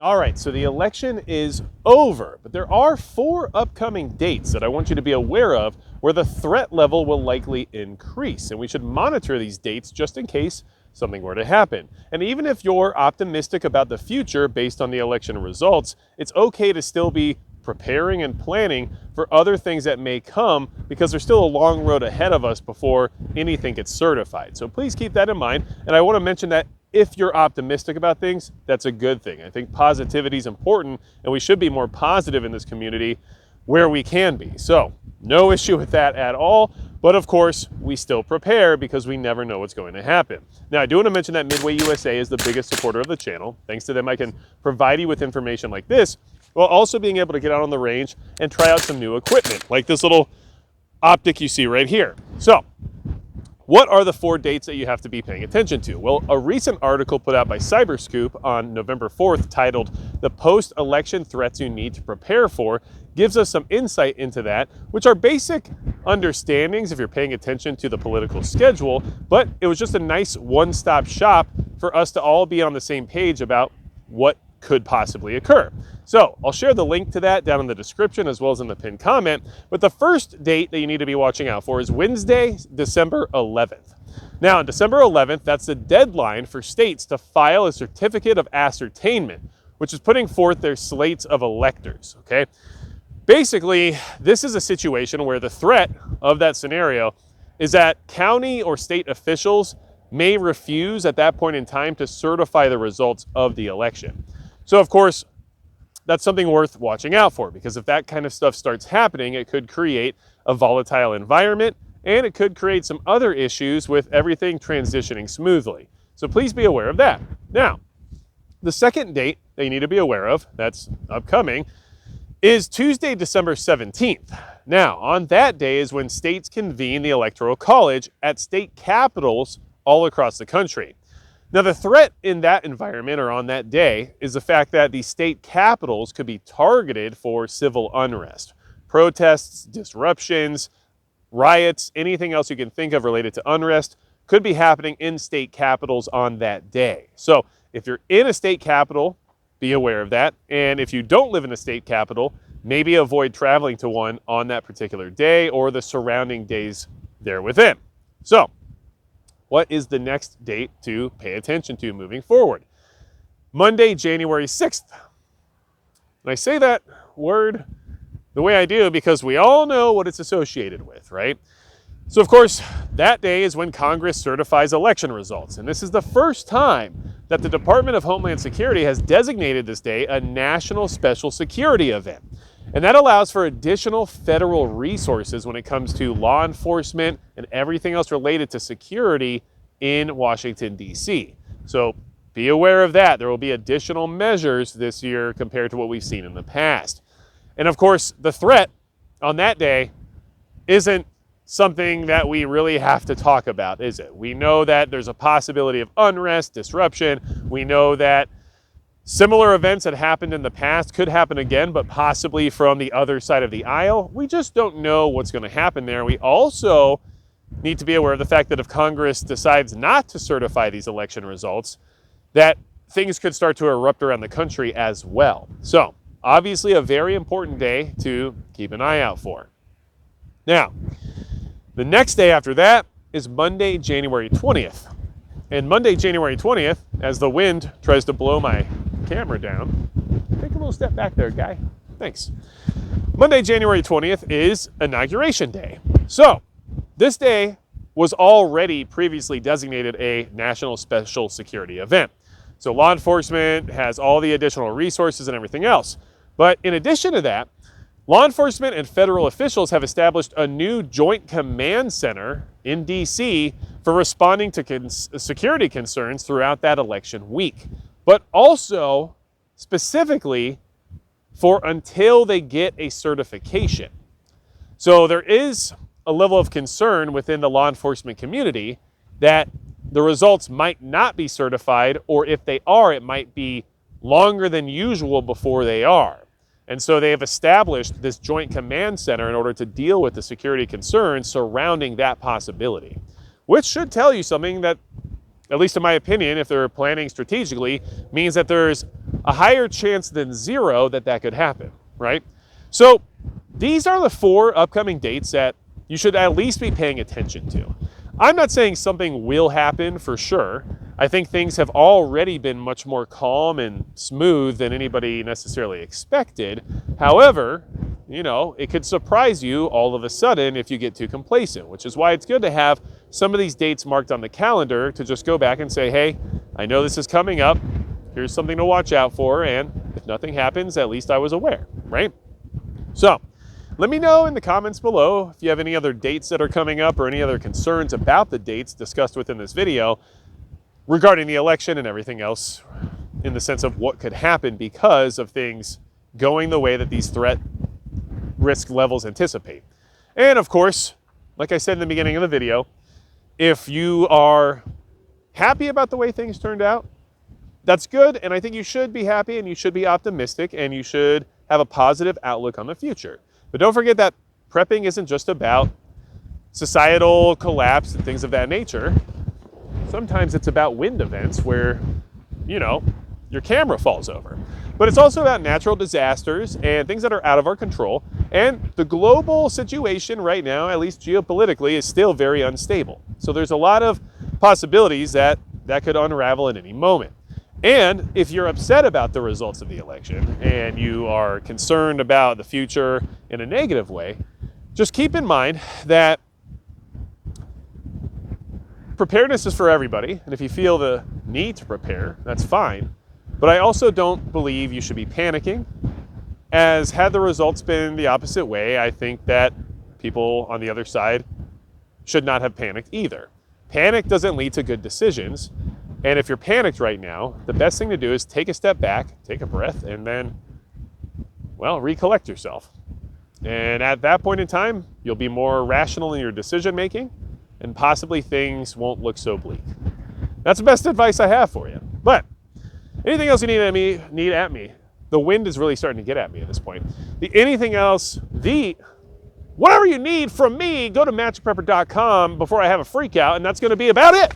All right, so the election is over, but there are 4 upcoming dates that I want you to be aware of where the threat level will likely increase, and we should monitor these dates just in case something were to happen. And even if you're optimistic about the future based on the election results, it's okay to still be preparing and planning for other things that may come because there's still a long road ahead of us before anything gets certified. So please keep that in mind, and I want to mention that if you're optimistic about things, that's a good thing. I think positivity is important, and we should be more positive in this community where we can be. So no issue with that at all. But of course, we still prepare because we never know what's going to happen. Now, I do want to mention that Midway USA is the biggest supporter of the channel. Thanks to them, I can provide you with information like this, while also being able to get out on the range and try out some new equipment, like this little optic you see right here. So, what are the 4 dates that you have to be paying attention to? Well, a recent article put out by Cyberscoop on November 4th titled "The Post-Election Threats You Need to Prepare For" gives us some insight into that, which are basic understandings if you're paying attention to the political schedule, but it was just a nice one-stop shop for us to all be on the same page about what could possibly occur. So I'll share the link to that down in the description as well as in the pinned comment. But the first date that you need to be watching out for is Wednesday, December 11th. Now, on December 11th, that's the deadline for states to file a certificate of ascertainment, which is putting forth their slates of electors, okay? Basically, this is a situation where the threat of that scenario is that county or state officials may refuse at that point in time to certify the results of the election. So, of course, that's something worth watching out for, because if that kind of stuff starts happening, it could create a volatile environment and it could create some other issues with everything transitioning smoothly. So please be aware of that. Now, the second date that you need to be aware of that's upcoming is Tuesday, December 17th. Now, on that day is when states convene the Electoral College at state capitals all across the country. Now, the threat in that environment or on that day is the fact that the state capitals could be targeted for civil unrest, protests, disruptions, riots, anything else you can think of related to unrest could be happening in state capitals on that day. So if you're in a state capital, be aware of that. And if you don't live in a state capital, maybe avoid traveling to one on that particular day or the surrounding days there within. So, what is the next date to pay attention to moving forward? Monday, January 6th. And I say that word the way I do because we all know what it's associated with, right? So, of course, that day is when Congress certifies election results. And this is the first time that the Department of Homeland Security has designated this day a national special security event. And that allows for additional federal resources when it comes to law enforcement and everything else related to security in Washington, D.C. So be aware of that. There will be additional measures this year compared to what we've seen in the past. And of course, the threat on that day isn't something that we really have to talk about, is it? We know that there's a possibility of unrest, disruption. We know that similar events that happened in the past could happen again, but possibly from the other side of the aisle. We just don't know what's going to happen there. We also need to be aware of the fact that if Congress decides not to certify these election results, that things could start to erupt around the country as well. So, obviously a very important day to keep an eye out for. Now, the next day after that is Monday, January 20th. And Monday, January 20th, as the wind tries to blow my camera down, take a little step back there, guy. Thanks. Monday, January 20th is Inauguration Day. So, this day was already previously designated a national special security event. So law enforcement has all the additional resources and everything else. But in addition to that, law enforcement and federal officials have established a new joint command center in D.C. for responding to security concerns throughout that election week, but also specifically for until they get a certification. So there is a level of concern within the law enforcement community that the results might not be certified, or if they are, it might be longer than usual before they are. And so they have established this joint command center in order to deal with the security concerns surrounding that possibility, which should tell you something that, at least in my opinion, if they're planning strategically, means that there's a higher chance than zero that that could happen, right? So these are the 4 upcoming dates that you should at least be paying attention to. I'm not saying something will happen for sure. I think things have already been much more calm and smooth than anybody necessarily expected. However, it could surprise you all of a sudden if you get too complacent, which is why it's good to have some of these dates marked on the calendar to just go back and say, hey, I know this is coming up. Here's something to watch out for. And if nothing happens, at least I was aware, right? So let me know in the comments below if you have any other dates that are coming up or any other concerns about the dates discussed within this video regarding the election and everything else in the sense of what could happen because of things going the way that these threat risk levels anticipate. And of course, like I said in the beginning of the video, if you are happy about the way things turned out, that's good. And I think you should be happy and you should be optimistic and you should have a positive outlook on the future. But don't forget that prepping isn't just about societal collapse and things of that nature. Sometimes it's about wind events where, your camera falls over. But it's also about natural disasters and things that are out of our control. And the global situation right now, at least geopolitically, is still very unstable. So there's a lot of possibilities that could unravel at any moment. And if you're upset about the results of the election and you are concerned about the future in a negative way, just keep in mind that preparedness is for everybody. And if you feel the need to prepare, that's fine. But I also don't believe you should be panicking, as had the results been the opposite way, I think that people on the other side should not have panicked either. Panic doesn't lead to good decisions. And if you're panicked right now, the best thing to do is take a step back, take a breath, and then, recollect yourself. And at that point in time, you'll be more rational in your decision making, and possibly things won't look so bleak. That's the best advice I have for you. But anything else you need at me, the wind is really starting to get at me at this point. Whatever you need from me, go to magicprepper.com before I have a freak out, and that's going to be about it.